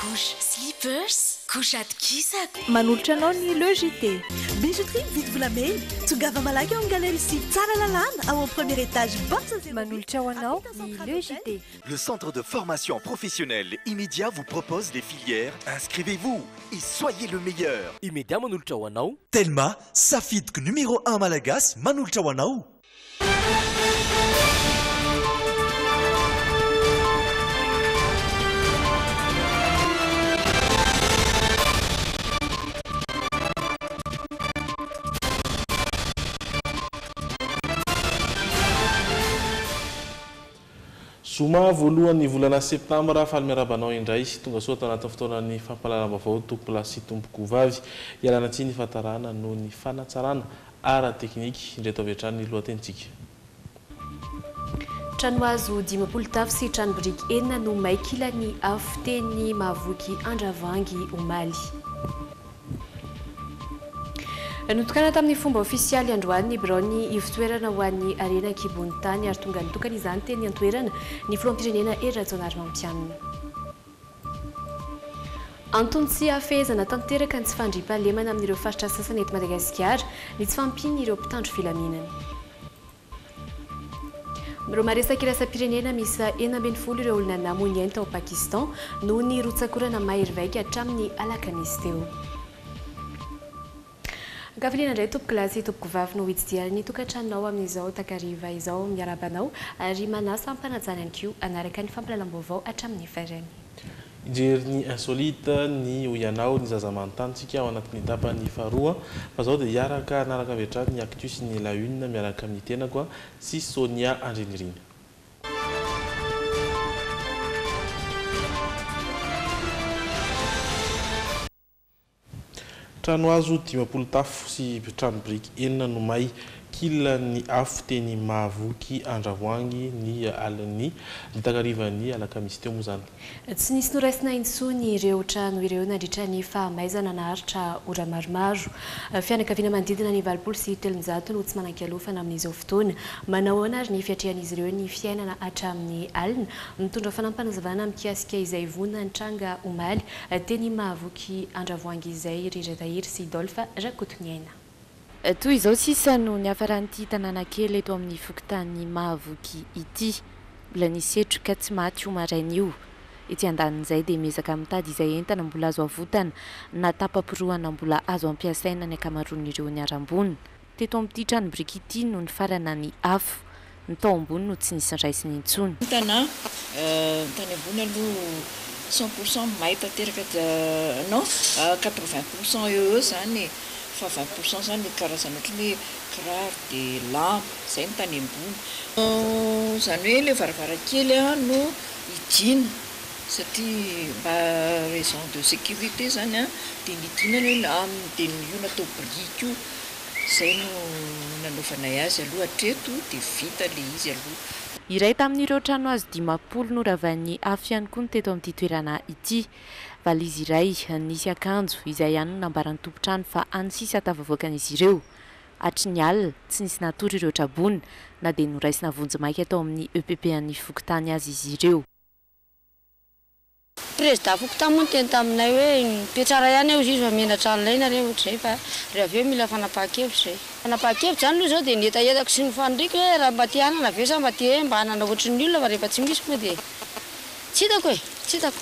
Couche slippers, couche atkisako. Manolotra anao ny Logité. Bijouterie vidy volamena, tongava malaky ao amin'ny galerie sy tsara lalàna ao amin'ny premier étage Box. Manolotra ho anao ny Logité. Le centre de formation professionnelle Immédiat vous propose des filières. Inscrivez-vous et soyez le meilleur. Immédiat manolotra ho anao. Telma safidiko numéro 1 malagasy manolotra ho anao. Zoma voalohan'ny volana septambra faly miarabanao indray tonga soa tao anatin'ny fotoanan'ny fampalalam-baovao tompolasy tompoko vavy ialana tsiny fahatarana noho ny fanatsarana ara teknika indray tao avy hatrany ny lohatenitsika. Trano hazo 10 tafo sy trano biriky enina no maikila ny afo teny Mahavoky Andravangy omaly. Notokana tamin'ny fomba ofisialy androany ny birao ivitoerana ho an'ny arena kibony tany ary tonga nitokana izany teny antoerana ny filoham-pirenena Rajaonary Mampianina. Antony sy hafehezana tanteraka ny tsy fandriam-pahalemana amin'ireo faritra sasany eto Madagasikara ny tsy fampiny ireo mpitandro filaminana. Ireo maresaka iraisam-pirenena misy 40 ireo olona namony enta ao Pakistan noho ny rotsakorana mahery hatramin'ny alakamisy teo. Gaviliana indray tompoko lasy tompoko vavy no hitsidiany ny tokantranonao amin'izao takariva izao miarabanao ary manasa ampanajana ihany koa anaraka ny fampalalam-baovao hatramin'ny farany. Ijery ny insolite ny oyanao ny zazamantantsika ao anatin'ny tapany faharoa fa zao dia hiaraka anaraka avy hatrany ny actu sy ny la une miaraka amin'ny tena koa sy Sonia Andrinirina. Trano hazo 10 tafo sy trano biriky enina no may kila ny afo teny Mahavoky Andravoangy ny aliny ny takarivan'ny alakamisy teo moa zany. Tsy nisy noraisina intsony ireo trano ireo nandritra ny fahamaizana naharitra ora maromaro. Fianakaviana manodidina ny 700 no tsy manan-kialofana amin'izao fotoana. Manao ahoana ary ny fiatrehan'izy ireo ny fiainana hatramin'ny alina mitondra fanampanazavana mikasika izay vonona ny tranga omaly teny Mahavoky Andravoangy izay Riretahiry sy Dolpha Rakotoniaina. Toy izao sisa no ny hafaran'ity tanàna kely eto amin'ny fokontany Mahavoky ity. Mbola nisetroka tsy maty io maraina io. Ety andanin'izay dia miezaka mitady izay entana mbola azo avotana na tapapirohana mbola azo ampiasaina ny akamaroan'ireo ny arambony. Teto amin'ity trano biriky ity no ny farana ny afo. Ny tao ambony no tsy nisy raisiny intsony. Tany ambony aloha 100% may tanteraka non 80% eo zany. Fa 20% zany karazana ohatran'ny kiraro dia lamba izay ny tany ambony. Zany hoe ilay varavarankely no hidina satria mba raison de sécurité zany dia nidinana dia io natao biriky io izay no nanaovanay azy aloha hatreto dia vita ilay izy aloha. Iray tamin'ireo trano hazo 10 no ravahan'ny afo ihany koa ny teto amin'ity toerana ity. Valizy iray nisy akanjo izay ihany no nambaran'ny tompotrano fa any sisa hatavavoakan'izy ireo. Hatry ny alina tsy nisy natory ireo trabona na dia noraisina vonjimaika atao amin'ny EPP an'ny fokotany azy izy ireo. Président fokotany moa teny taminay hoe mpiatsara ihany ao izy fa mena trano ilaina reo ohatr'izay fa rehefa eo mila fanapahan-kevitra izay. Fanapahan-kevitra zany aloha izao dia netaetako sy ny fanondrika hoe raha mba te hanana ve sa mba te hoe mba hanana ohatrin'ny olona fa rehefa tsy misy moa dia tsy hitako e, tsy hitako.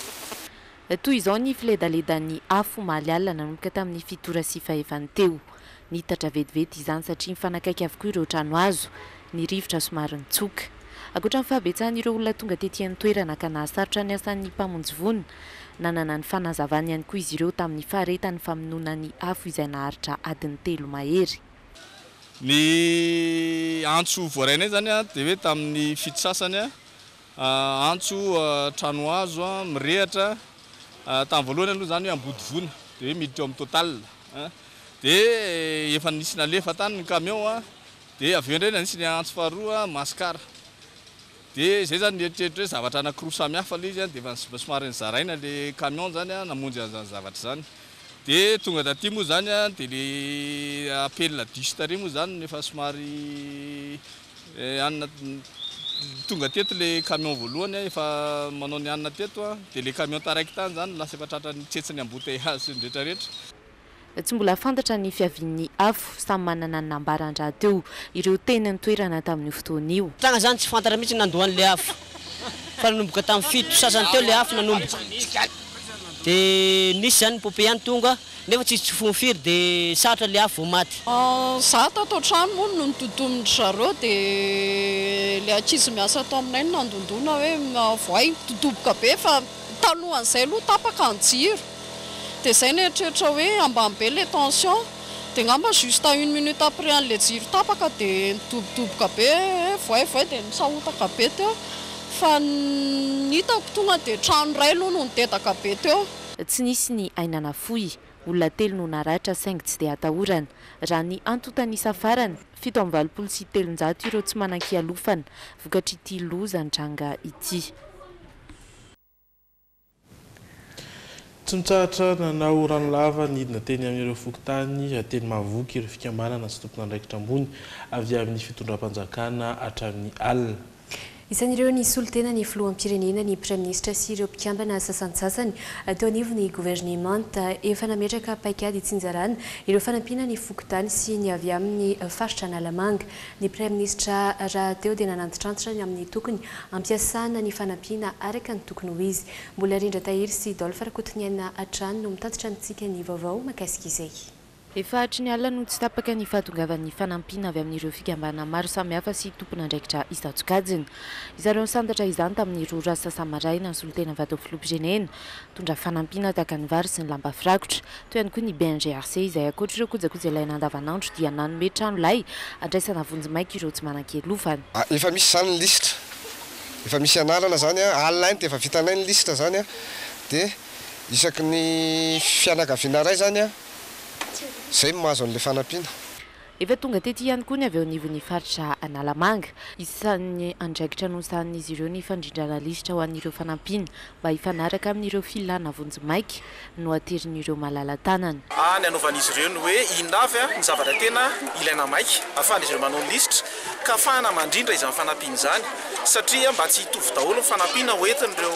Toy izao ny filedaledany afo omaly alina nanomboka tamin'ny fitora sy fahefany teo. Nitatra vetivety izany satria mifanakaiky avokoa ireo trano hazo, ny rivotra somary nitsoka. Ankoatra ny fahabetsahan'ireo olona tonga tetỳ an-toerana ka nahasarotra ny asan'ny mpamonjy vonona, nanana ny fanazavana ihany koa izy ireo tamin'ny faharetany famonoana ny afo izay naharitra adiny 3 mahery. Ny antso voarainay zany dia hoe tamin'ny fito sasany antso trano hazo mirehatra tamin'ny voalohany aloha zany hoe ambody vona dia hoe miditra eo amin'ny total dia efa nisy nalefa tany ny camion dia avy eo indray nisy ny antso faharoa maskara dia zay zany nieritreritry hoe zavatra anankiroa samihafa ilay izy dia efa somary nizaraina le camion zany namonjy an'izany zavatra zany. Dia tonga taty moa zany dia le appel distary moa zany efa somary tonga teto le camion voalohany efa manao ny anina teto dia le camion taraiky tany zany lasa efa tratra nitsetsiny embouteillage rehetrarehetra. Tsy mbola fantatra ny fiavian'ny afo samy manana ny nambaran-draha teo ireo teny ny toerana tamin'io fotoana io. Tagna zany tsy fantatra mihitsy nandohan'le afo fa nanomboka tamin'ny fito sasany teo le afo nanomboka dia nisy zany pope ihany tonga nefa tsisy fonfiry dia sarotra le afo vao maty. Za tato trano moa no nitotomin'ny zareo dia le ankizy miasa tao aminay nandondona hoe voay totoboka be fa talohan'izay aloha tapaka ny jiro dia izay neritreretra hoe ambany be le tension dia ngamba juste 1 minute après an'le jiro tapaka dia nitobotoboka be voay dia misahotaka be teo fa nitako tonga dia trano ray aloha no nidedaka be teo. Tsy nisy ny ainana fohy olona telo no naratra saingy tsy dia atahorana raha ny antotany safarany 723 ireo tsy manan-kialofana vokatry ity loza ndranga ity. Tsy mitsahatra nanao rano lava nidina teny amin'ireo fokontany teny Mavoky ireo fikambanana sy tompona andraikitra ambony avy amin'ny fitondram-panjakana hatramin'ny alina. Isan'ireo ny solitena ny filoham-pirenena ny Prime Ministre sy ireo mpikambana sasantsasany teo anivon'ny gouvernemanta efa nametraka paikady itsinjarana ireo fanampina ny fokontany sy ny avy amin'ny faritra Analamanga. Ny Prime Ministre raha teo dia nanantitrantitra ny amin'ny tokony ampiasana ny fanampina araka ny tokony ho izy. Mbola rindra tahiry sy Dolphe Rakotoniana Atrano no mitatitra antsika ny vaovao makasika izay. Efa hatry ny alina no tsy tapaka ny fahatongavan'ny fanampina avy amin'ireo fikambana maro samihafa sy tompona andraikitra isan-tsokajiny. Izareo nisantatra izany tamin'ny rora Sasamaraina ny solitena vato filoham-pirenena tondra fanampina tahaka ny vary sy ny lamba firakotra toy ihany koa ny BNGRC izay akoatra ireo kojakoja ilaina andavanandro dia nanome trano lay andraisana vonjy maika ireo tsy manan-kelofana. Efa misy zany ny lisitra, efa misy analana zany alina any dia efa vitanay ny lisitra zany dia isaky ny fianakaviana ray zany zay mahazo an'le fanampiana. Efa tonga tety ihany koa ny avy eo anivon'ny faritra Analamanga isan'ny andraikitra nosan'izy ireo ny fandrindrana lisitra ho an'ireo fanampina mba hifanaraka amin'ireo filana vonjy maika no aterin'ireo malala-tanana. Ny anaovan'izy ireo ny hoe inavy ny zavatra tena ilaina maika ahafahan'izy ireo manao ny lisitra ka ahafahana mandrindra izany fanampina izany satria mba tsy hitovy daholo ny fanampina hoentin'ireo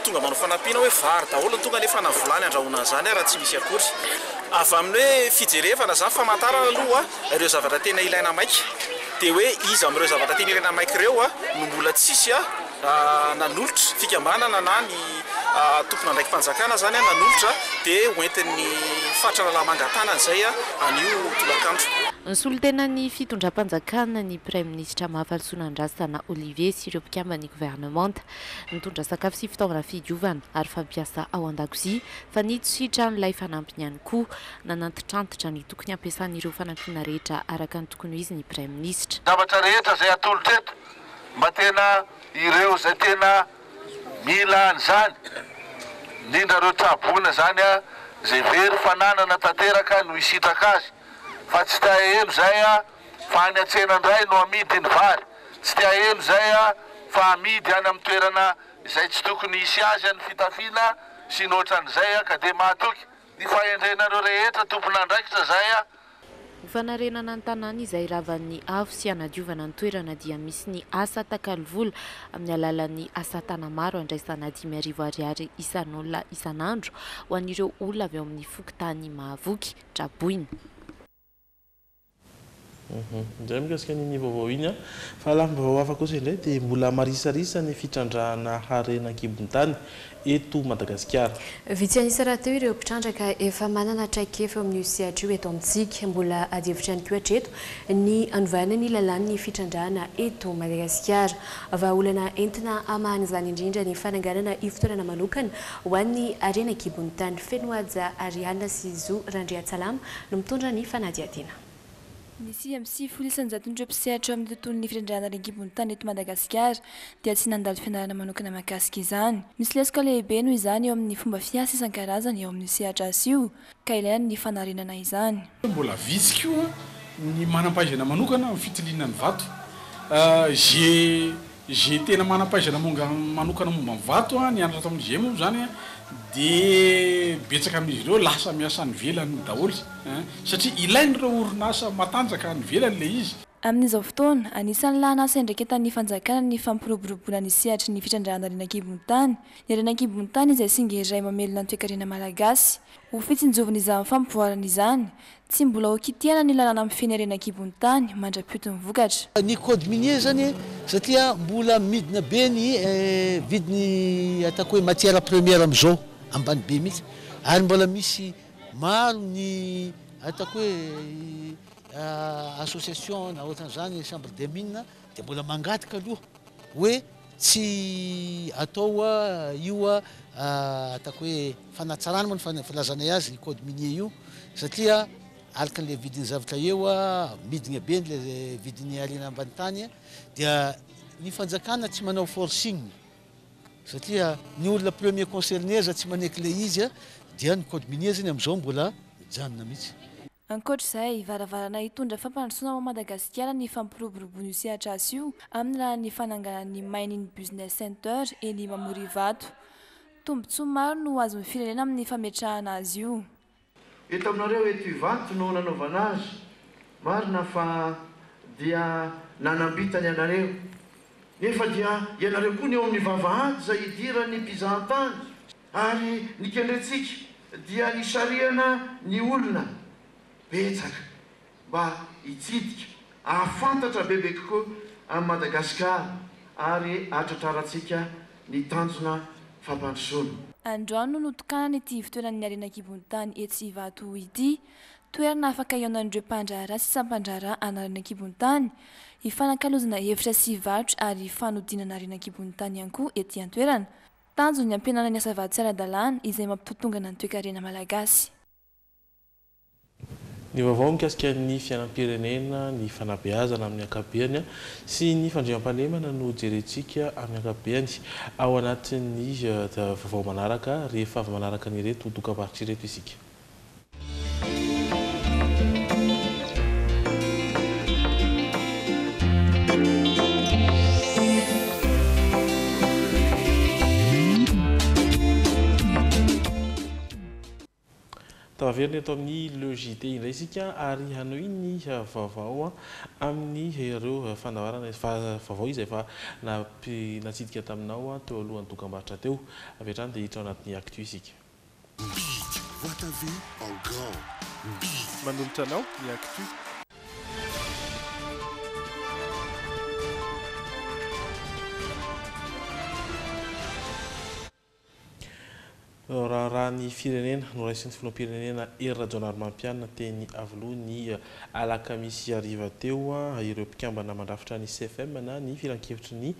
tonga manao fanampina hoe vary daholo tonga nefa navolany andrahoana zany raha tsy misy akory. Avy amin'ny hoe fijerevana zany famantarana aloha ireo zavatra tena ilaina maika dia hoe izy amin'ireo zavatra tena ilaina maika ireo no mbola tsisy nanolotra fikambanana na ny tompona andraiki-panjakana zany nanolotra dia hoentin'ny faritra Analamanga tanana izay anio tolakandro. Ny solitena ny fitondram-panjakana ny Prime Ministre Mahafalisoana Andrasana Olivier sy ireo mpikambana ny gouvernemanta nitondra sakafo sy fitaovana fidiovana ary fampiasa ao an-dakozia fa nitsihitra n'ilay fanampiny ihany koa nanantitrantitra ny tokony ampiasan'ireo fanampiana rehetra araka ny tokony izy ny Prime Ministre. Zavatra rehetra izay atolotra eto mba tena ireo izay tena mila an'izany indrindra ireo traboana zany izay very fananana tanteraka no hisitraka azy. Fa tsy tia elo zay fa any an-tsenandray no amidy ny vary. Tsy tia elo zay fa amidy any amin'ny toerana izay tsy tokony hisy azy any fitafiana sy ny ohatran'izay ka dia mahatoky ny fahendrenareo rehetra tompona andraikitra zay Fanarenana ny tanàna izay ravan'ny afo sy anadiovana ny toerana dia misy ny asa takalovola amin'ny alalan'ny asa tana maro andraisana 5,000 ariary isan'olona isan'andro ho an'ireo olona avy ao amin'ny fokontany Mahavoky Draboina. Izay mikasika ny vaovao iny fa lamba vaovao hafa kosa indray dia mbola marisarisa ny fitrandrahana harena an-kibon-tany eto Madagasikara. Vitsy anisa raha teo ireo mpitrandraka efa manana traikefa amin'ny sehatra io eto amintsika mbola adihevitra ihany koa hatreto ny anovana ny lalàn'ny fitrandrahana eto Madagasikara. Vahaolana entina amahana izany indrindra ny fananganana ifotoanana manokana ho an'ny harena an-kibon-tany. Fenoaja Ariana sy Zo Randriatsalama no mitondra ny fanadihadiana. Nisy amin'ny folisan-jaton'ireo mpisehatra amin'ny tontolon'ny fitrandrahana an-kibon-tany eto Madagasikara dia tsy nandalo fianarana manokana mahakasika izany. Misy lesika lehibe noho izany eo amin'ny fomba fiasa isan-karazany eo amin'ny sehatra azy io ka ilaina ny fanarenana izany. Mbola vitsy koa ny manam-pahaizana manokana amin'ny fitiliana ny vato. J'ai tena manam-pahaizana manokana momba ny vato ny anatra tamin'ny GM zany dia betsaka amin'izy ireo lasa miasa ny velany daholo satria ilain'ireo orinasa matanjaka ny velany le izy. Amin'izao fotoana anisan'ny lahanasa indraiky ny fanjakana ny fampiroboroboana ny sehatry ny fitrandrahana renakibon'ny tany. Ny renakibon'ny tany izay singa iray mamelona ny toe-karena malagasy. Ho fitsinjovina izany fampivoarana izany, tsy mbola ho kitihana ny lalàna mifehy renakibon'ny tany mandra-piotony vokatra. Ny code minier zany satria mbola midina be ny vidiny ataoko hoe matière première am'izao ambany be mihitsy ary mbola misy maro ny ataoko hoe association na ohatran'izany chambre des mines dia mbola mangataka aloha hoe tsy atao io ataoko hoe fanatsarana moa ny filazana azy code minier io satria alaka an'le vidiny zavatra eo midina be n'le vidiny alina ambany tany dia ny fanjakana tsy manao forcing satria ny olona premier concerné za tsy maneky le izy dia ny code minier zany am'izao mbola mijanona mihitsy. Ankoatr'izay varavarana hitondra fampandrosoana ao Madagasikara ny fampiroboroboana io sehatra azy io amin'ny alalan'ny fananganan'ny mining business center eny Mamorivato. Tombontsoa maro no azon'ny firenena amin'ny fametrahana azy io. Eto aminareo eto Ivato no nanaovana azy marina fa dia nanambitany anareo nefa dia ianareo koa ny eo amin'ny vavahady izay idiran'ny mpizahatany ary ny kendretsika dia ny sariana ny olona betsaka mba hitsidika ahafantatra bebe kokoa amin'ny Madagasikara ary atratrarantsika ny tanjona fampandrosoana. Androany no notokanana ity fitoeran'ny arenakibon'ny tany etsy Ivato ity toerana afaka ihaonan'ireo mpandraharaha sy sampandraharaha ana arenakibon'ny tany ifanakalozana hevitra sy vatro ary fanodinana arenakibon'ny tany ihany koa ety an-toerana tanjony ampianana ny asa vatsy ara-dalàna izay mampitotongana ny toe-karena malagasy. Ny vaovao mikasika ny fiainam-pirenena, ny fanabeazana amin'ny ankabehany sy ny fandriam-pahalemana no jerentsika amin'ny ankabehany ao anatin'ny vaovao manaraka rehefa avy manaraka an'ireto dokam-barotra ireto isika. Taverny eto amin'ny Le JT indray isika ary hanao iny vaovao amin'ny ireo fandaharana vaovao izay efa natsidika taminao teo alohan'ny dokam-barotra teo avy hatrany dia hiditra ao anatin'ny actu isika. Manolotra anao ny actu. Raha ny firenena no raisin'ny filoham-pirenena Hery Rajaonarimampianina teny avoloha ny alakamisy ariva teo ireo mpikambana mandrafitra ny CFM na ny firan-kevitry ny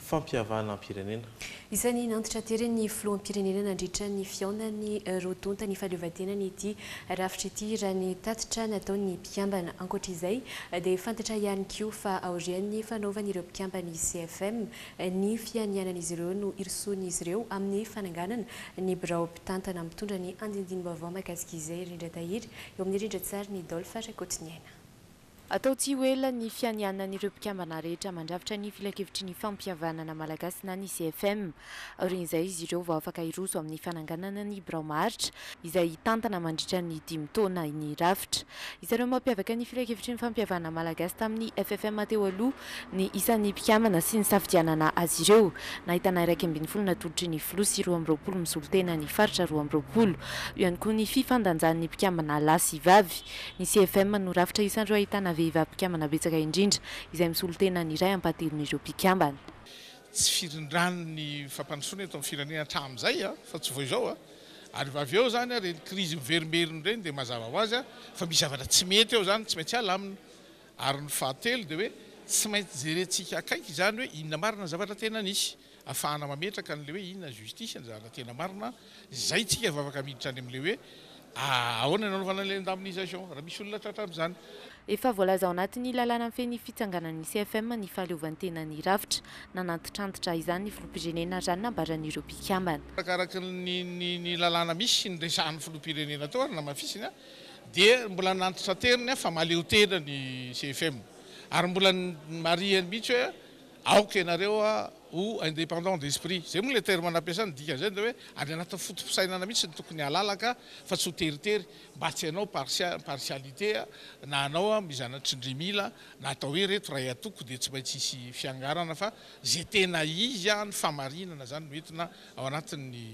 fampiavana am-pirenena. Isan'ny nantitra tery ny filoham-pirenena nandritra ny fiaonany rodonta ny fahaleovantenany ity rafitra ity raha ny tatitra nataon'ny mpikambana. Ankoatr'izay dia fantatra ihany koa fa aorian'ny fanaovan'ireo mpikambany CFM ny fianianan'izy ireo no irsoan'izy ireo amin'ny fananganana ny birao mpitantana mitondra ny andinindiny vaovao mahakasika izay rindra tahiry eo amin'ny rindra tsara ny Dolpha Rakotiniaina. Atao tsy ho ela ny fianianan'ireo mpikambana rehetra mandrafitra ny filakevitry ny fampihavanana malagasy na ny CFM. Aorian'izay izy ireo vao afaka hiroso amin'ny fananganana ny birao maharitra izay tantana mandritra ny 5 taona ny rafitra. Izareo mampiavaka ny filakevitry ny fampihavana malagasy tamin'ny FFM teo aloha ny isan'ny mpikambana sy ny safidianana azy ireo. Nahitana 1.20 natolotry ny filoha sy 2.20 misolo-tena ny faritra 2.20. Io ihany koa ny fifandanjan'ny mpikambana lahy sy vavy. Ny CFM no rafitra isan'ireo ahitana vehivavy mpikambana betsaka indrindra izay misolo-tena ny iray ampatelon'ireo mpikambana. Tsy firindrano ny fampandrosoana eto amin'ny firenena hatramin'izay fa tsy vao izao ary avy eo zany reny krizy miverimberiny reny dia mazava ho azy fa misy zavatra tsy mety eo zany tsy maintsy halamina ary ny fahatelo dia hoe tsy maintsy jerentsika akaiky izany hoe inona marina zavatra tena nisy ahafahana mametraka an'le hoe inona justice ny zavatra tena marina izay tsika vao afaka miditra any amin'le hoe ahoana ny anaovana le indemnisation raha misy olona tratra amin'izany. Efa voalaza ao anatin'ny lalàna mifehy fitsanganan'ny CFM ny fahaleovantenany rafitra nanantitrantitra izany ny filoham-pirenena rany nambaran'ireo mpikambana. Arakaraka ny lalàna misy ny resahan'ny filoham-pirenena tao ary namafisiny dia mbola nantitra teriny fa maleo tena ny CFM ary mbola marihany mihitsy hoe aoka ianareo ou indépendant d'esprit zay moa le terme nampiasany dika zay de hoe ary anatin'ny fotofisainana mihitsy ny tokony halalaka fa tsy ho teritery mba tsy hanao partialité na anao mizanatr'indrimila na atao hoe reto ray atoko dia tsy maintsy isy fiangarana fa zay tena izy ny famarinana zany noentina ao anatin'ny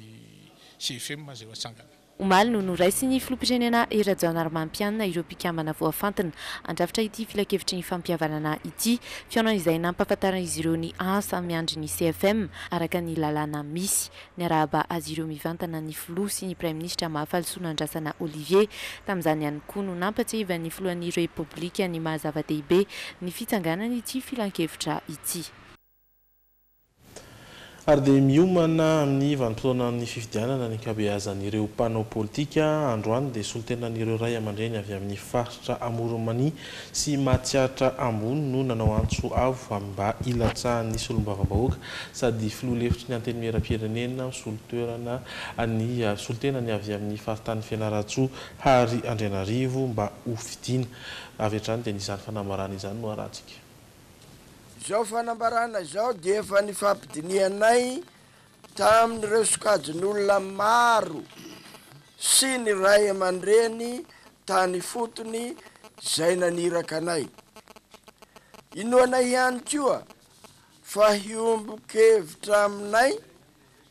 CFM zay hoatsangana. Omaly no noraisy ny filoham-pirenena Rajaonarmampianina ireo mpikambana voafantina andrafitra ity filakevitry ny fampihavanana ity fiaonana izay nampahafantarana izy ireo ny asa miandry ny CFM araka ny lalàna misy ny arahaba azy ireo mivantana ny filoha sy ny Prime Ministre mahafalisoana Andrasana Olivier tamin'izany ihany koa no nampatsiva ny filohan'ny Repoblika ny mahazava-dehibe ny fitsanganana ity filan-kevitra ity. Ary dia miomana amin'ny vanim-potoanan'ny fifidianana ny ankabeazan'ireo mpanao politika androany dia solotenan'ireo ray aman-dreny avy amin'ny faritra Amoronmania sy Matsiaritra Ambony no nanao antso avo mba ilatsahan'ny solombavam-bahoaka sady filoha lefitry ny anteny miera-pirenena solotoerana ny solotenany avy amin'ny faritany Fianaratsoa Hary Andrianarivo mba ho fidiana avy hatrany dia nisany fanambarana izany no aratsika. Zao fanambarana zao dia efa nifampidinianay tamin'ireo sokajin'olona maro sy ny ray aman-dreny tany fotony zay naniraka anay. Inoanay ihany koa fa hiombo-kevitra aminay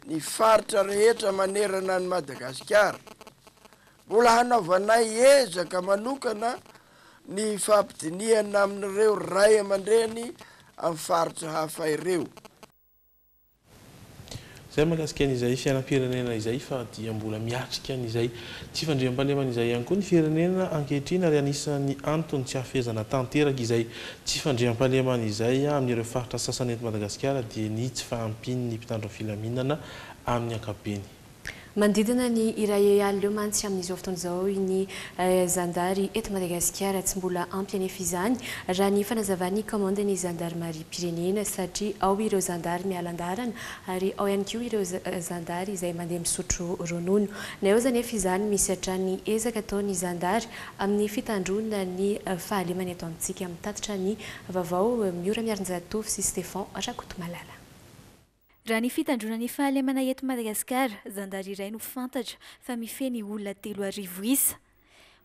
ny faritra rehetra manerana ny Madagasikara. Mbola hanaovanay ezaka manokana ny fampidiniana amin'ireo ray aman-dreny amin'ny faritra hafa ireo. Zay mahakasika an'izay fiainam-pirenena izay fa dia mbola miatrika an'izay tsy fandriam-pahalemana izay ihany koa ny firenena ankehitriny ary anisan'ny antony tsy hafezana tanteraka izay tsy fandriam-pahalemana izay amin'ireo faritra sasany eto Madagasikara dia ny tsy fahampian'ny mpitandro filaminana amin'ny ankapobeny. Manodidina ny iray alina mantsy amin'izao fotoana izao ny zandary eto Madagasikara tsy mbola ampy anefa izany raha ny fanazavany commande-ny zandarmarie-pirenena satria ao ireo zandary mialan-dalana ary ao ihany koa ireo zandary izay mandeha misotro ronono. Na eo zanefa izany misy hatrany ezaka ataon'ny zandary amin'ny fitandrona ny fahalemana eto amintsika amin'ny tatitra ny vaovao Miora Miarinjatov sy Stéphane Rakotomalala. Raha ny fitandrona ny fahalemana eto Madagasikara, zandary iray no fantatra fa mifeny olona 3,000 isa.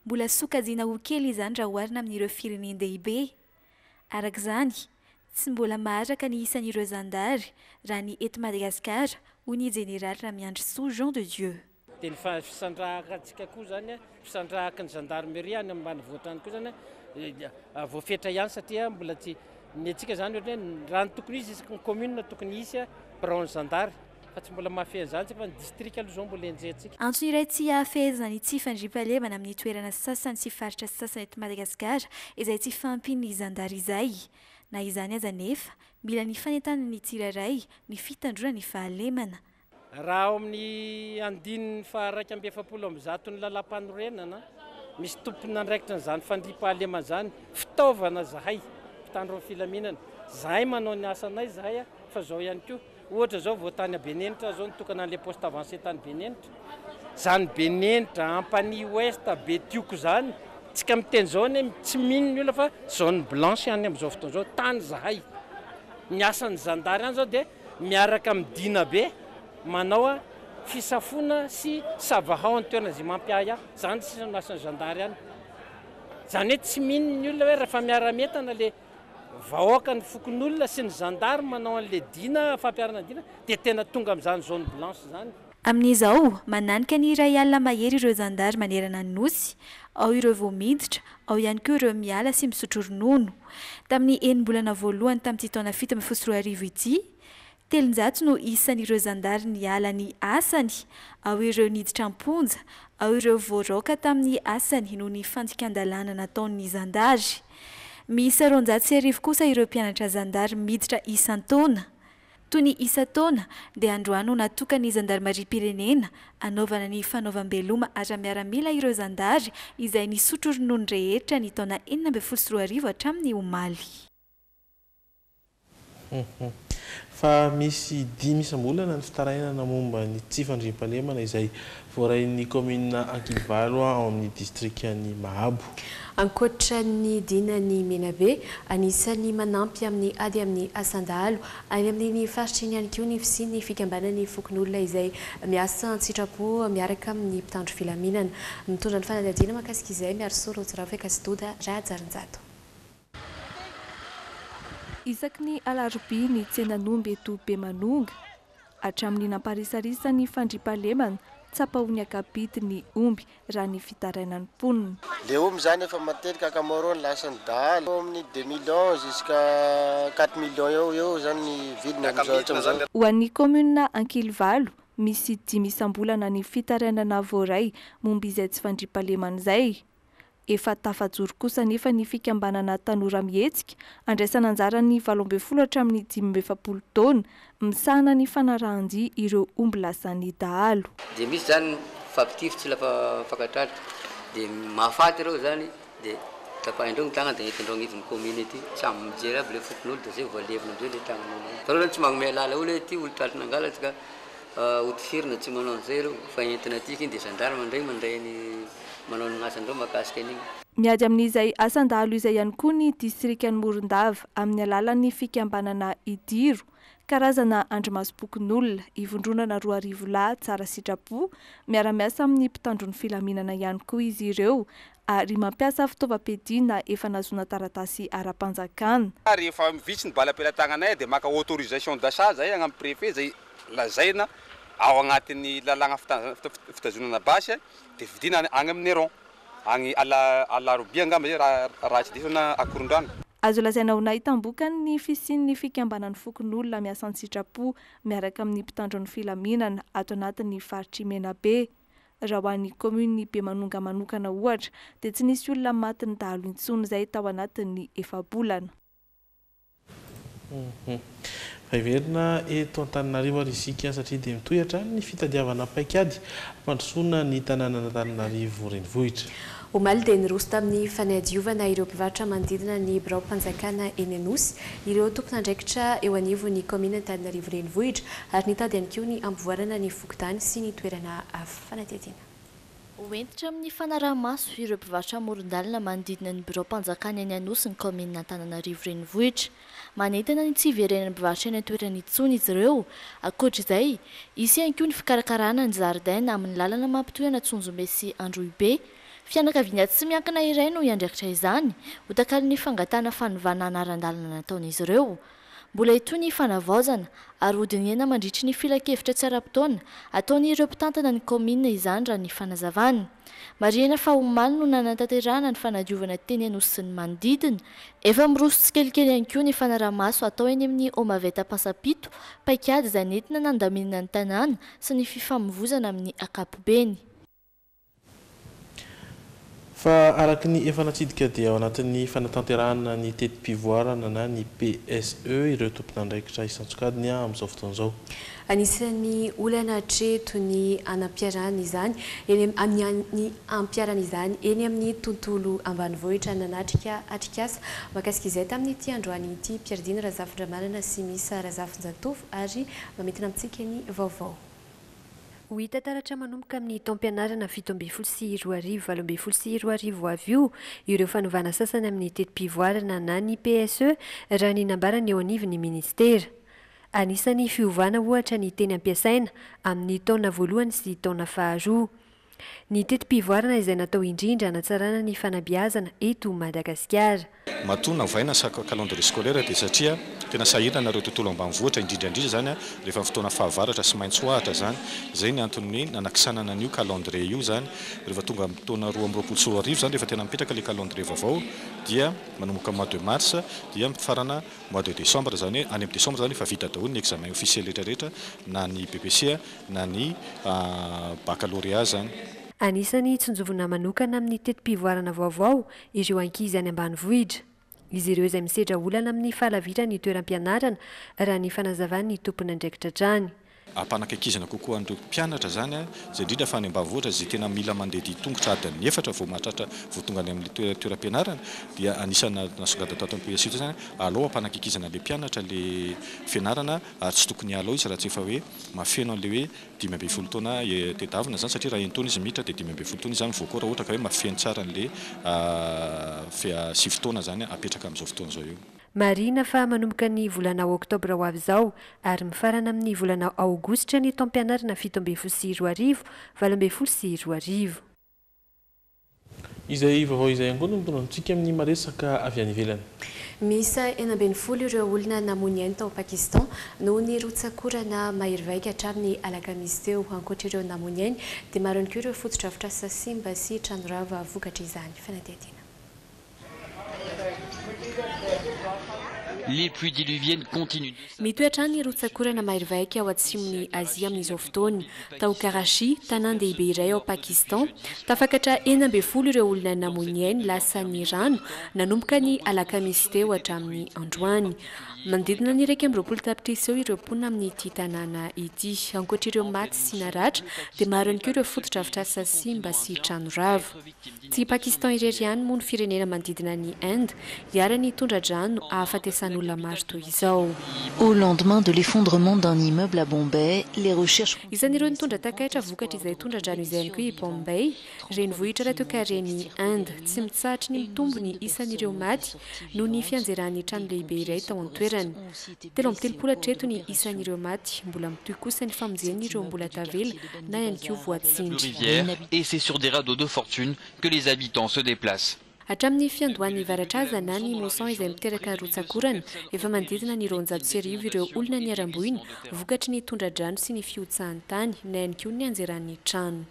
Mbola sokajiana ho kely izany raha oharina amin'ireo firenendehibe. Araka izany, tsy mbola maharaka ny isan'ireo zandary raha ny eto Madagasikara hoy ny Général Ramiandrisoa Jean de Dieu. Dia ny fisandrahantsika koa zany fisandrahaka ny zandarmeria any ambanivohitra any koa zany voafetra ihany satria mbola tsy ny atsika zany hoe raha ny tokony izy isaky ny commune tokony isy braon zandary fa tsy mbola mahafehy zany fa ny district aloha zao mbola enjentsika. Antony iray tsy hafezana ny tsy fandriam-pahalemana amin'ny toerana sasany sy faritra sasany eto Madagasikara izay tsy fampin'ny zandary izay. Na izany aza nefa mila ny fanentanana ny tsirairay ny fitandrona ny fahalemana. Raha ao amin'ny andininy fa 170 ny lalam-panorenana misy tompony andraikitra n'izany fandriam-pahalemana zany fitaovana zahay mpitandro filaminana zahay manao ny asanay zahay fa zao ihany koa ohatra zao voatany Benenitra zao nitokana an'ilay poste avancé tany Benenitra zany Benenitra Ampany Ouest Betioko zany tsika miteny zao ny tsy mino ny olona fa zone blanche any amin'izao fotoana zao tany zahay ny asan'ny zandary any zao dia miaraka amin'ny dina be manao fisafona sy savahao ny toerana zay mampiaya zany sisa ny asan'ny zandary any zany hoe tsy mino ny olona hoe rehefa miara-metana le vahoaka ny fokon'olona sy ny zandary manao an'le dina fampiarana dina dia tena tonga amin'izany zone blanche zany. Amin'izao mananika ny iray alina mahery ireo zandary manerana ny nosy, ao ireo vao miditra, ao ihany koa ireo miala sy misotro ronono. Tamin'ny enim-bolana voalohany tamin'ity taona 7 ity, 300 no isan'ireo zandary ny ala ny asany, ao ireo niditra amponja, ao ireo voaraoka tamin'ny asany noho ny fanjikan-dalàna nataon'ny zandary. Misy 200 kosa ireo mpianatra zandary miditra isan-taona. Toy ny isan-taona dia androany no natokany zandarmarie-pirenena anaovana ny fanaovam-beloma ary miaramila ireo zandary izay nisotro ronono rehetra ny taona 2014 hatramin'ny omaly. Fa misy 10 isam-bolana ny fitarainana momba ny tsy fandriam-pahalemana izay voarain'ny commune Ankivalo ao amin'ny district ny Mahabo. Ankoatra ny dinany Menabe, anisan'ny manampy amin'ny ady amin'ny asandalo, any amin'ny faritry ihany koa ny fisian'ny fikambanan'ny fokon'olona izay miasa an-tsitrapo miaraka amin'ny mpitandro filaminana. Mitondra ny fanadihadiana mahakasika izay miaro Rotsirafy Kasitoda Rajarinjato. Isaky ny alarobia ny tsenan'omby eto Bemanonga, hatramin'ny namparisarisa ny fandriampahalemana tsapaony akapity ny omby raha ny fitarainan'ny mponina. Le omby zany efa matetika ankamaroany lasa nidalo amin'ny 2 millions jusqu'à 4 millions eo zany ny vidiny amin'izao. Ho an'ny commune Ankilivalo, misy 5 isam-bolana ny fitarainana voaray momba izay tsy fandriampahalemana izay. Efa tafajoro kosa nefa ny fikambanana tanora mihetsika andraisana anjara ny 12 hatramin'ny 17 taona misahana ny fanarahan-dia ireo omby lasa ny dahalo. Dia misy zany fampitifotsy lafa fankatratra dia mahafaty ireo zany dia tapahin-dreo ny tagnana dia entindreo anivon'ny commune ety tsy amin'ny mijery aby le fokon'olo dia zay voalevina amizay le tagnana. Fa reo tsy magnome lala olo ety olo tratrina angalatsika hotifirina tsy manao an'izay ireo fa entina atiky dia gendarme mandray ny manao ny asandreo makasika an'igny. Miady amin'izay asandalo izay ihany koa ny distrikan'ny Morondava amin'ny alalan'ny fikambanana Idiro, karazana andrimasom-pokon'olona ivondronana 2 arivo lahy tsara sitrapo, miara-miasa amin'ny mpitandron'ny filaminana ihany koa izy ireo ary mampiasa fitaovam-piadiana efa nazona taratasy ara-panjakana. Rehefa mivitsy ny bala-pelantagnanay dia maka autorisation d'achat zay agny amin'ny préfet zay lazaina ao agnatin'ny lalagna fitazonana basy dia vidina agny amin'ny rond agny alarobia angamba zay raha tsy disana akoron-drano. Azo lazaina ho nahitambokany ny fisian'ny fikambanan'ny fokon'olona miasa an-tsitrapo miaraka amin'ny mpitandron'ny filaminana ato anatin'ny faritry Menabe. Raha ho an'ny commune Bemanonga manokana ohatra dia tsy nisy olona maty nidahalo intsony izay tao anatin'ny 4 bolana. Faheverina eto Antananarivo ary isika satria dia mitohatra ny fitadiavana paikady mandrosoana ny tanàna Antananarivo renivohitra. Omaly dia niroso tamin'ny fanadiovana ireo mpivarotra manodidina ny birao-mpanjakana eny Anosy, ireo tompon'andraikitra eo anivon'ny commune Antananarivo renivohitra ary nitady ihany koa ny ampivoarana ny fokotany sy ny toerana fanadihadiana. Hoentitra amin'ny fanaraha-maso ireo mpivarotra amoron-dalana manodidina ny birao-mpanjakana eny Anosy ny commune Antananarivo renivohitra. Manentana ny tsy iverenan'ny mpivarotra eny an-toerana intsony izy ireo. Ankoatr'izay, isy ihany koa ny fikarakarana ny zaridaina amin'ny lalana mampitohy Tsonjombe sy Androibe. Fianakaviana tsy miankina iray no iandraikitra izany, ho takalo ny fangatana fanovana anaran-dalana nataon'izy ireo. Mbola ito ny fanavaozana ary hodiniana mandritry ny filakevitra tsy ara-potoana ataon'ireo mpitantana ny commune izany raha ny fanazavana. Marihana fa omaly no nanantanterahana ny fanadiovana teny Anosy sy ny manodidina. Efa miroso tsikelikely ihany koa ny fanaraha-maso atao eny amin'ny Omaveta Pasapito, paikady izay nentina nandaminana ny tanàna sy ny fifamoivoizana amin'ny ankapobeny. Fa araky ny efa natsidika dia ao anatin'ny fanatanterahana ny tetim-pivoarana na ny PSE ireo tompon'andraikitra isan-tsokadiny amin'izao fotoan'izao. Anisan'ny olana hatreto ny anampiarana izany amin'ny ampiarana izany eny amin'ny tontolo ambanivohitra nanatrika atrikasa makasika izay tamin'ity androany ity Pierdina Razafindramanana sy Misa Razafinjatovo ary mametina amintsika ny vaovao. Hita taratra manomboka amin'ny taom-pianarana 17 sy 12 sy 12 avy io ireo fanovana sasany amin'ny tetim-pivoarana na ny PSE raha ny nambarany eo anivon'ny ministera. Anisan'ny fiovana ohatra ny teny ampiasaina amin'ny taona voalohany sy taona faharoa. Ny tetim-pivoarana izay natao indrindra hanatsarana ny fanabeazana eto Madagasikara. Matona vaina calendrier scolaire dia satria tena sahirana nareo tontolo ambanivohitra indrindra zany rehefa fotoana fahavaratra sy maitso ahatra zany. Izay ny antony nanaksanana an'io calendrier io zany rehefa tonga amin'ny taona 2024 zany rehefa tena mipetraka le calendrier vaovao dia manomboka mois de mars dia farana mois de décembre zany any amin'ny décembre zany efa vita daholo ny examen officiel rehetrarehetra na ny BPC na ny baccalauréat zany. Anisany tsonjovona manokana amin'ny tetim-pivoarana vaovao ireo ankizy any ambanivohitra. Izy ireo izay misedra olana amin'ny fahalavitra ny toeram-pianarana raha ny fanazavany ny tompon'andraikitra trany. ampanakakizana kokoa an'ireo mpianatra zany a zay indrindra fa any ambavoatra zay tena mila mandeha ditongotra adiny efatra vao mahatratra vao tonga any amin'ny toeram-pianarana dia anisana nasongada tao amin'ny PSU zany alao ampanakakizana le mpianatra le fianarana ary tsy tokony alao izy raha tsy efa hoe mafeno an'le hoe 10 taona tedavina zany satria raha entaona izy miditra dia 10 taona izany vao koa raha ohatra ka hoe mafeno tsara an'le 6 taona zany apetraka amin'izao fotoana zao io. Marina fa manomboka ny volana oktobra ho avy izao ary mifarana amin'ny volana aogositra ny taom-pianarana 17 20 izay vaovao izay angona mitonantsika amin'ny maresaka avy any ivelany. Misa 40 ireo olona namony tao Pakistan noho ny rotsakorana mahery vaika hatramin'ny alakamisy teo. Ankoatra ireo namony dia maro ihany koa ireo fotodrafitra sasimba sy tranorava vokatra izany. Fanadihadiana. Les pluies diluviennes continuent. Mitoetra ny rotsakorana mahery vaika ao atsimon'ny Azia amin'izao fotoana. Tao Karachi, tanan-dehibe iray ao Pakistan, tafakatra 40 ireo olona namony lasa ny rano nanomboka ny alakamisy teo hatramin'ny androany. Mandidina ny 20 tapitrisa eo ireo mponina amin'ity tanàna ity. Ankoatra ireo maty sy naratra dia maro ihany koa ireo fotodrafitra sasimba sy tranorava. Tsy Pakistan irery ihany moa ny firenena manodidina ny Inde hiara ny tondra-drano ahafatesan'olona maro toy izao. Au lendemain de l'effondrement d'un immeuble à Bombay, les recherches... Isan'ireo nitondra takaitra vokatra izay tondra-drano izay ihany koa i Bombay, renivohitra raha tokareny Inde, tsy mitsahatra ny mitombo ny isan'ireo maty noho ny fianjeran'ny trano lehibe iray tao an-toerana. 30 treto ny isan'ireo maty, mbola mitohy kosa ny famonjen'ireo mbola tavela na ihany koa voatsindry. Et c'est sur des radeaux de fortune que les habitants se déplacent. Hatramin'ny fiandohan'ny varatrazana ny moson izay miteraka rotsakorana efa manodidina ny 200 ireo olona niaramboiny vokatry ny tondra-drano sy ny fiotsahan-tany na ihany koa ny anjeran'ny trano.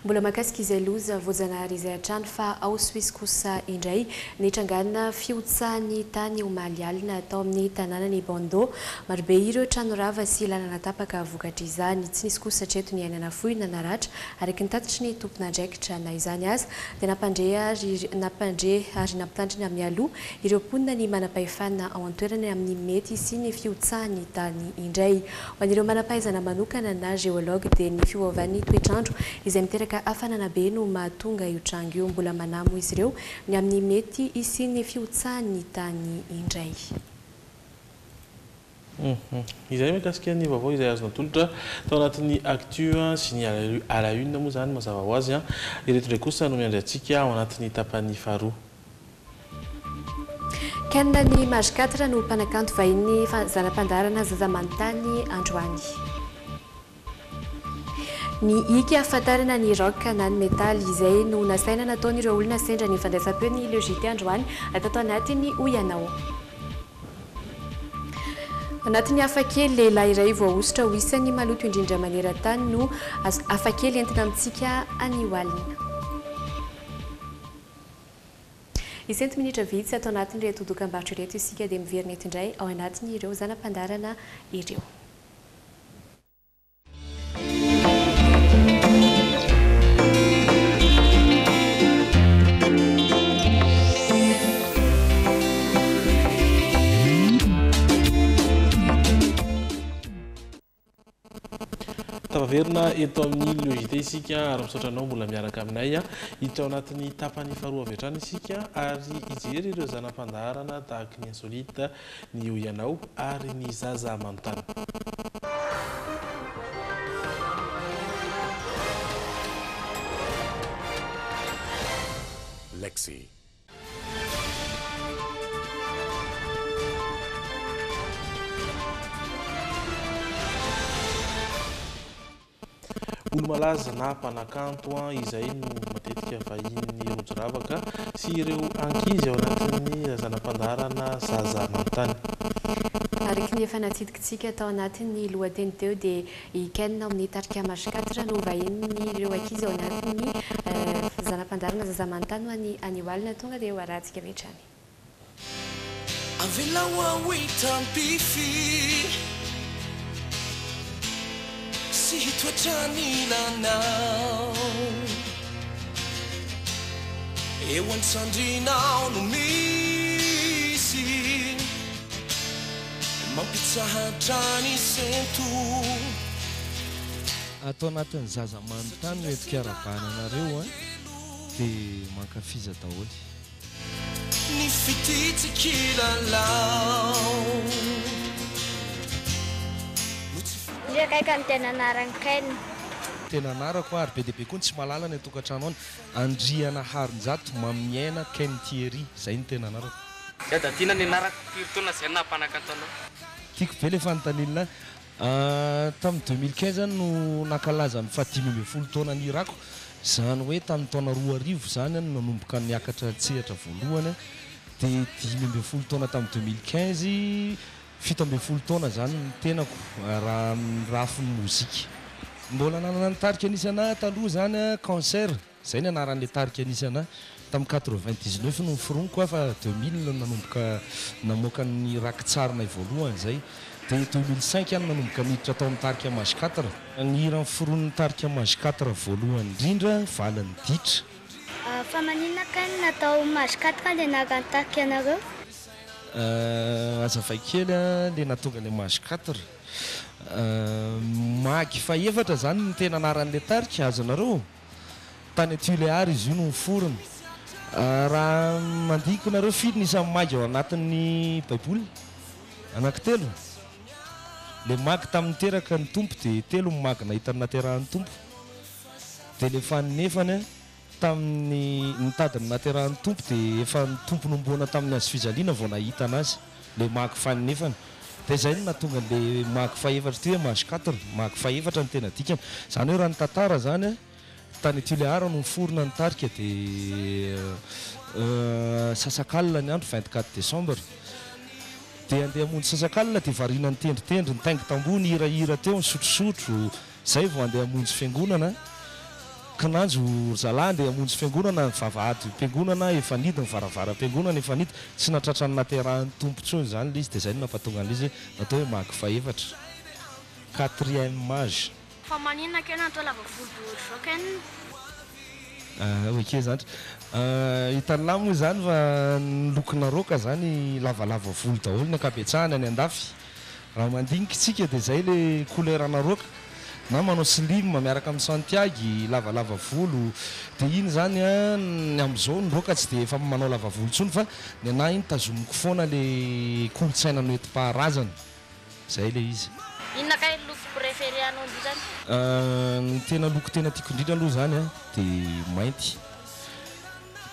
Mbola makasika izay loza voajanahary izay hatrany fa ao Suisse kosa indray nitrangana fiotsahan'ny tany omaly alina atao amin'ny tanànany Bando. Marobe ireo tranorava sy lalana tapaka vokatra izany. Tsy nisy kosa hatreto ny ainana fohy na naratra araka ny tatitry ny tompon'andraikitra na izany azy dia napandre ary nampitandrina amin'ny aloha ireo mponina ny manam-pahefana ao an-toerana amin'ny mety sy ny fiotsahan'ny tany indray. Ho an'ireo manam-pahaizana manokana na géologue dia ny fiovaovan'ny toetrandro izay miteraka hafanana be no mahatonga io trango io. Mbola manamo izy ireo ny amin'ny mety sy ny fiotsahan'ny tany indray. Izay mikasika ny vaovao izay azona tolotra tao anatin'ny actu sy ny à la une moa zany mazava ho azy ireto ndray kosa no miandry antsika ao anatin'ny tapany faharoa. Kanina ny Mage 4 no mpanakanto vahiny zanam-pandarana zaza-manontany androany. Ny ika ahafantarana ny rock na ny metaly izay no nasaina nataon'ireo olona sendra ny fandraisam-peo ny logité androany atato anatin'ny Oyanao. Anatin'ny hafakely lehilahy iray voaositra ho isan'ny maloto indrindra maneran-tany no hafakely entina amintsika any Oalina. 20 minitra vitsy atao anatin'ny reto dokam-barotra ireto isika dia miverina eto indray ao anatin'ny ireo zanam-pandarana ireo. Tavaverina eto amin'ny logité isika ary misaotranao mbola miaraka aminay hiditra ao anatin'ny tapany faharoa avy hatrany isika ary ijery ireo zanam-pandarana tahaka ny insolite ny Oyanao ary ny zaza manontany. Lexi. Olo malaza na mpanakanto izay no matetika vahin'ny rojoravaka sy ireo ankizy ao anatin'ny zanam-pandarana zaza manontany. Araka ny efa natsidikitsika tao anatin'ny lohateny teo dia ikenina amin'ny tarika Mage 4 no vahin'ny ireo ankizy ao anatin'ny zanam-pandarana zaza manontany ho any Oalina tonga dia ho aratsika metrany. Si toetran'inanao eo an-tsandrinao no misy mampitsy sahatrany sento atao anatin'ny zaza manontany hoentika arabananareo a dia mankafiza daholy ny fititsikilalao Ndrekaika amin'ny tena anarany kainy. Tena anarako ary be dia be koa tsy mahalala ny tokantrano any Andriana Harinjato Mamiaina Ken Thierry zay ny tena anarako. Da tiana ny anarako firy zay nampanakatonao. Tiako be ilay fanontaniana tamin'ny 2015 no nankalaza ny 5 taona ny irako zany hoe tamin'ny taona 2000 zany nanomboka niakatra tsehatra voalohany dia 5 taona tamin'ny 2015 17 taona zany ny tenako raha rafin'ny mozika. Mbola nanana tarika nisy ana taloha zany concert zay ny anaran'le tarika nisy ana tamin'ny 99 no niforoniko fa 2000 nanomboka namoaka ny rakitsarina voalohany zay dia 2005 any nanomboka niditra tao amin'ny tarika mage 4 ny hira niforon'ny tarika mage 4 voalohany indrindra valiny ditra. Fa maninona kany natao mage 4 dia naka ny tarika anareo? Azavay kely le natonga le mage 4 magy fa efatra zany ny tena anaran'le tarika azonareo tany Tuléar izy io no niforona. Raha mandiko nareo firy ny isan'ny magy ao anatin'ny baiboly anankitelo. Le magy tamin'ny teraka ny tompo dia telo magy nahita ny naterahan'ny tompo dia le fanonefany tamin'ny nitadiny naterahan'ny tompo dia efa ny tompo nomboana tamin'ny azo fijaliana vao nahita anazy le magy fanonefany. Dia zay no natonga le magy faefatra ty hoe mage 4 magy faefatra ny tena dikany zany hoe raha ny tantara zany tany Tuléar no niforona ny tarika dia sasakalina ny andro 24 décembre dia andeha hamonjy sasakalina dia variana ny tendritendry ny taingy tamboho ny hirahira teo ny sotrosotro zay vao andeha hamonjy fiangonana kananjo zalahy andeha hamonjy fiangonana ny vavahady mpiangonana efa nidy ny varavara-mpiangonana efa nidy tsy natratra ny naterahan'ny tompo tsony zany le izy dia zay no nampatonga an'izy natao hoe magy faefatra 4e mage. Fa maninona kena atao lava volo zao kena? Oke zany hitan'la moa zany fa ny lokona roka zany lavalava volo daholo ny ankabetsahana ny andafy raha mandinika tsika dia zay le couleurana roka na manao slim miaraka amin'ny santiagy lavalava volo dia iny zany ny amin'izao ny roka tsy dia efa manao lava volo tsony fa ny anahy iny tazomiko foana le kolotsaina no enti-paharazana zay le izy. Inona kay loko préféré anao indrindra? Ny tena loko tena tiako indrindra aloha zany dia mainty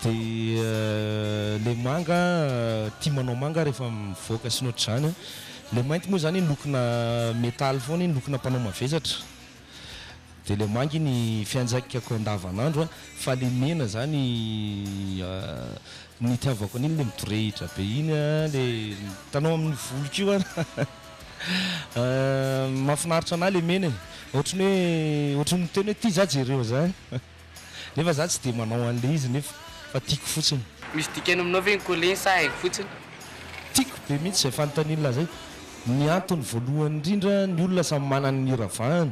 dia le manga tia manao manga rehefa mivoaka sy nohatr'izany le mainty moa zany lokona métal foana iny lokona mpanao mavesatra dia le manga iny fianjaikako andavanandro fa le mena zany ny tiavako an'iny le midorehitra be iny le tanao amin'ny voloko io mahafinaritra anahy le mena ohatrany hoe teny hoe ty za jereo zany nefa za tsy dia manao an'le izy nefa fa tiako fotsiny. Misy dikany aminao ve ny colin sa haiko fotsiny? Tiako be mihitsy zay fanontaniana zay. Ny antony voalohany indrindra ny olona samy manana ny ravahany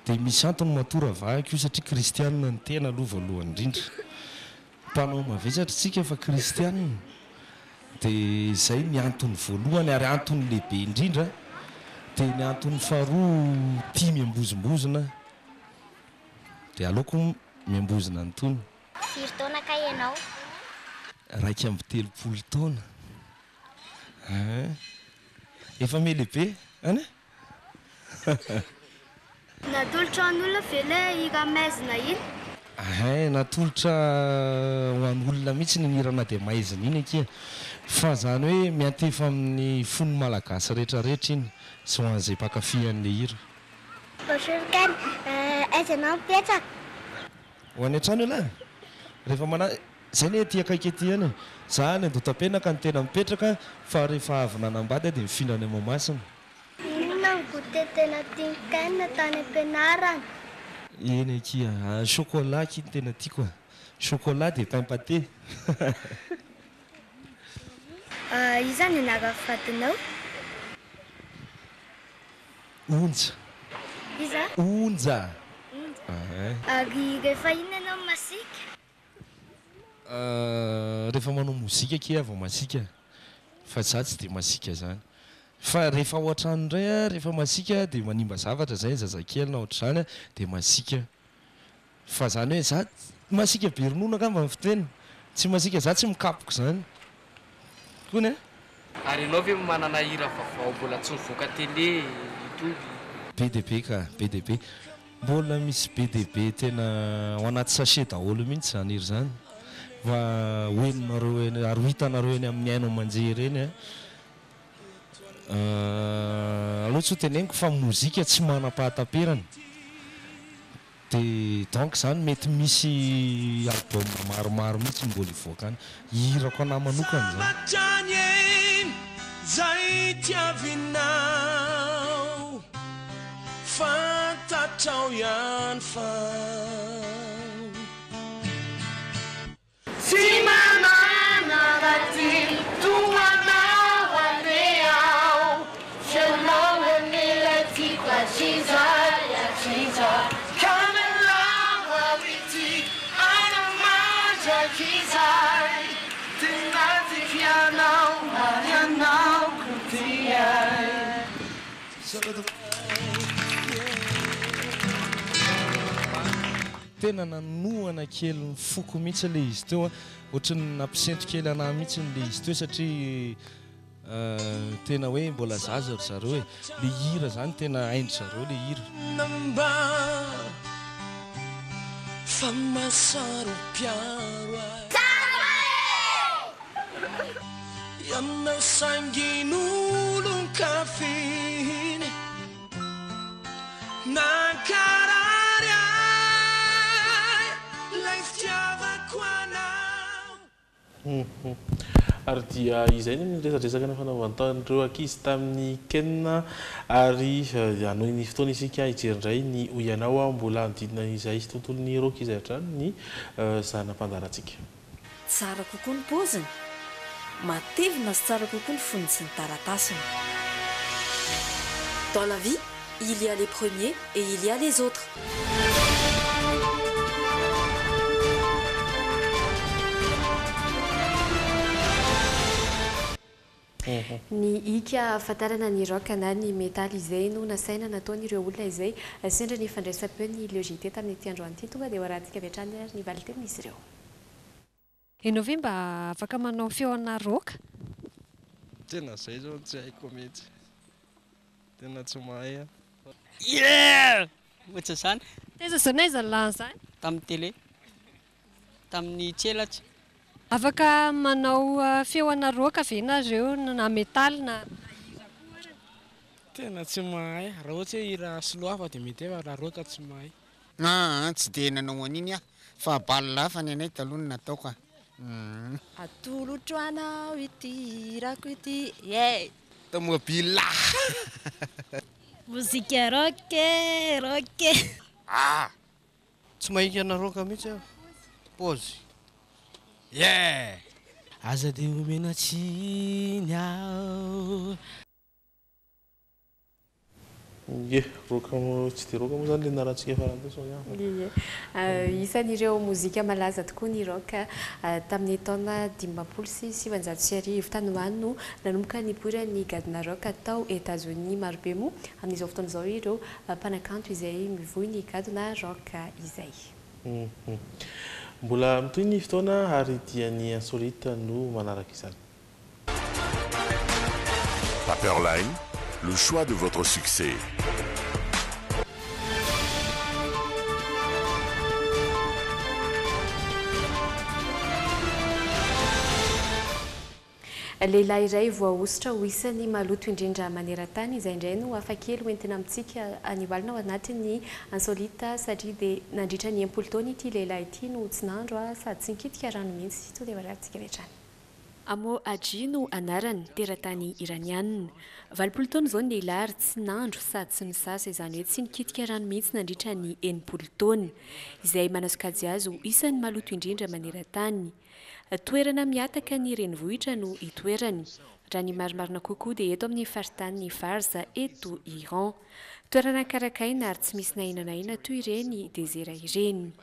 dia misy antony matoravahako io satria kristianina ny tena aloha voalohany indrindra. Mpanao mavesatra tsika fa kristianina dia zay ny antony voalohany ary antony lehibe indrindra dia ny antony faharoa tia miambozimbozina dia aleoko miambozina ny tony. Firy taona ka ianao? 2 taona. Efa melehibe any natolotra an'olona ve le hira maizina iny? Natolotra ho an'olona mihitsy ny hirana dia maizina iny akia fa zany hoe miantefa amin'ny fony malagasy rehetrarehetra iny sy ho an'izay mpankafy an'le hira. Osorokany aiza anao mipetraka? Ho any an-trano elahy rehefa zay ny ety akaiky ety any zany andotam-penaka ny tena mipetraka fa rehefa avy nanambady dia mifinana mamasina. Inona ny goûté tena tiankaina tany am-pianarana? Eny akia chocolat ky ny tena tiako chocolat dia pain pâté. Iza ny anara fadinao? Onja. Iza? Onja. Ary rehefa iny ianao masika? Rehefa manao mozika kea vao masika fa za tsy dia masika zany fa rehefa ohatrany indray a rehefa masika dia manimba zavatra zay zazakely na ohatr'izany a dia masika fa zany hoe za masika be ronono angamba amin'ny fiteny tsy masika za tsy mikapoko zany kony a ary ianao ve manana hira vaovao mbola tsy mivoaka télé itoy BDB ka BDB mbola misy BDB tena ao anaty sachet daholo mihitsy zany iry zany fa hoeninareo eny ary hitanareo eny amin'ny aino aman-jery eny a aloha tsy ho teneniko fa mozika tsy manam-pahatamperana dia donc zany mety misy album maromaro mihitsy mbola hivoaka any hirako anahy manokana zany zay tiavinao fantatrao ihany fa sy manana raty toanao aneao feonao anela tiako aziza aziza kamelao awity anamanjakizay tenatikianao marianao kotiay tena nanohana kely ny foko mihitsy le izy teo a ohatrany nampisentro kely anahy mihitsy le izy teo satria tena hoe mbola zaza ry zareo e le hira zany tena haindry zareo le hira namba fa masaro piaro ianao sangin'olon-kafiny nankarary ay lay fitiavako anao ary dia izay ny miresadresaka ny fanaovantan'ireo ankizy tamin'ny kenina ary anoiny fotoana isika hijerindray ny oianao a mbola nodidina izay tontolony roka izay hatrany ny zanam-pandarantsika tsara kokoa ny poziny matevina sy tsara kokoa ny foniny sy ny taratasiny dans la vie il y a les premiers et il y a les autres ny ika ahafantarana ny roka na ny metaly izay no nasaina nataon'ireo olona izay sendra ny fandraisam-peo ny logité tamin'ny ity androany ity tonga dia hoarahantsika avy hatrany ary ny valiteny misy ireo ianao ve mba afaka manao feona roka tena zay zao tsy haiko mihitsy tena tsy mahay a ohatsa zany teza zanaiza lany zany tamin'ny télé tamin'ny tselatsy afaka manao feona roka ve nareo na metaly na tena tsy mahay raha ohatsa hoe hira soloafa dia mety hoe raha roka tsy mahay tsy dia nanao an'iny a fa balolafa ny anay taloha ny nataoko atolotro anao ity rako ity tomobila mozika roke roke tsy mahika ana roka mihitsy aho pôzy aza dia omena tsiny ao roka tsy dia roka moa zany le narantsika farantsika isan'ireo mozika malaza tokoa ny roka tamin'ny taona 560 tanoany no nanomboka nipoira ny gadina roka tao États-Unis marobe moa amin'izao fotoana izao ireo mpanakanto izay mivoy ny gadina roka izay mbola mitoy ny fotoana ary dia ny insolite no manaraka izany Paperline, le choix de votre succès. lehilahy iray voaositra ho isan'ny maloto indrindra maneran-tany izay indray no hafakely hoentina amintsika anivalina ao anatin'ny insolita satria dia nandritra ny 10 taona ity lehilahy ity no tsy nandro sady tsy nikitika rano mihitsy to dia varantsika vetrany Amo Adji no anarany teratany iranianina 20 taona izao ny lehilahy ary tsy nandro sady tsy nisasa izany hoe tsy nikitika rano mihitsy nandritra ny 9 taona izay manasokajy azy ho isan'ny maloto indrindra maneran-tany toerana miataka ny renivohitra no itoerany raha ny marimarina kokoa dia eto amin'ny faritany Farza eto Iran toerana karakaina ary tsy misy nainanaina toy ireny dezera ireny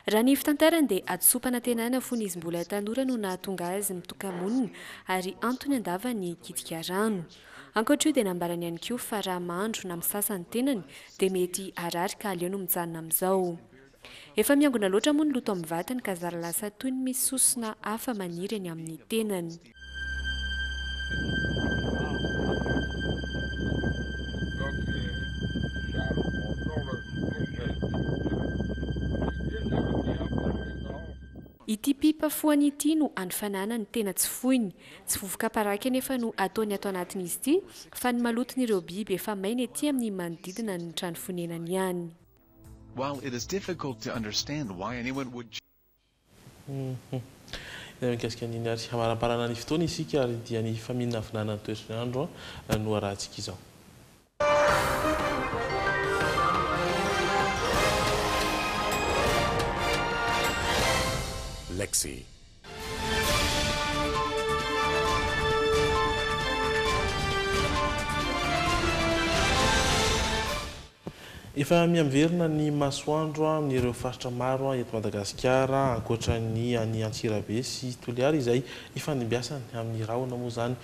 raha ny fitantarany dia adsopana tenana fony izy mbola tanora no nahatonga azy mitoka-monina ary antony andava ny kitika rano. Ankoatra io dia nambarany ihany koa fa raha mandro na misasa ny tenany dia mety harary ka aleo no mijanona amin'izao. Efa miangona loatra moa ny loto amin'ny vatany ka zara lasa toy ny misy sosona hafa maniry eny amin'ny tenany. Ity pipa foany ity no anfanana ny tena tsy foiny. Tsy vovoka paraka nefa no ataony ato anatin'izy ity fa ny maloton'ireo biby efa maina ety amin'ny manodidina ny trano fonenany ihany. While it is difficult to understand why anyone would mikasika niny ary hamaraparana ny fotoana isika ary dia ny faminana vinana ny toetrany andro no arahantsika izao. Lexi. Efa miamverina ny masoandro amin'ireo faritra maro eto Madagasikara ankoatra ny any Antsirabe sy Toliara izay ifanimbiasany amin'ny rahona moa zany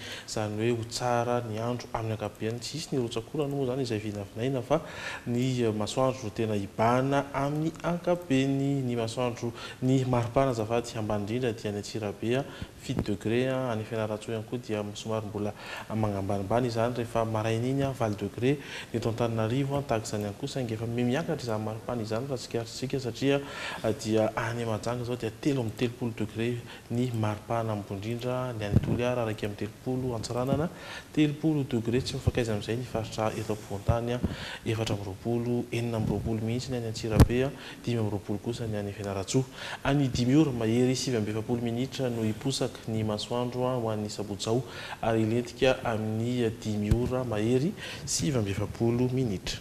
hoe ho tsara ny andro amin'ny ankapobeny tsisy ny rotsakorana moa zany izay vinavinaina fa ny masoandro tena ibana amin'ny ankapobeny. Ny masoandro ny maripana azafady ambany indrindra dia ny Antsirabe 7 degré any Fianarantsoa ihany koa dia somary mbola magnambanimbany izany rehefa maraina iny 20 degré ny eto Antananarivo tahaka izany ihany koa saingy efa miakatra izany maripana izany raha tsikarisika satria dia any Mahajanga zao dia 3 degré ny maripana ambondrindra ny any Toliara araiky amin'ny 30 Antsiranana 30 degré tsy mifakaiza amin'izay ny faritra eto ampovoantany 4 9 mihitsy ny any Antsirabe 5 kosa ny any Fianarantsoa any 5 ora mahery 7 minitra no iposaka ny masoandro ho an'ny sabotsao ary ilentika amin'ny 10 ora mahery 7 minitra.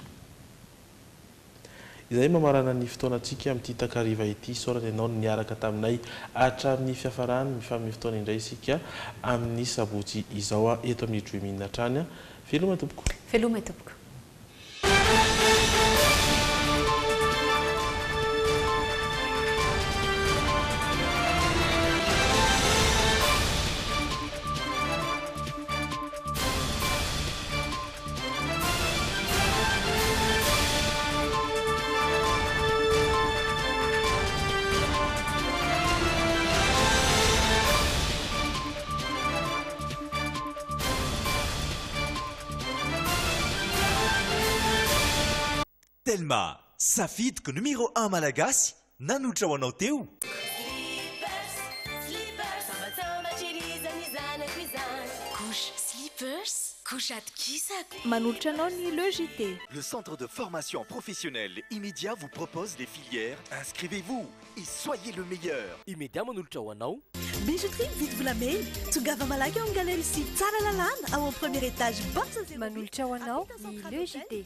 Izay mamarana ny fotoanantsika amin'ity takariva ity saorana ianao no niaraka taminay hatramin'ny fiafarany mifamin'ny fotoana indray isika amin'ny sabotsy izao eto amin'ny Dreaming hatrany. Veloma tompoko. Veloma tompoko. Telma, safidyko numéro 1 malagasy nanotra ho anao teo. Couche slippers, couche atkisaka. Manolotra anao ny Le JT. Le centre de formation professionnelle immédiat vous propose des filières. Inscrivez-vous et soyez le meilleur. Immédiat manolotra ho anao. Bijouterie vite volamena tongava malaky ao amin'ny galerie sy tsara lalàna ao amin'ny premier étage. Manolotra ho anao ny Le JT.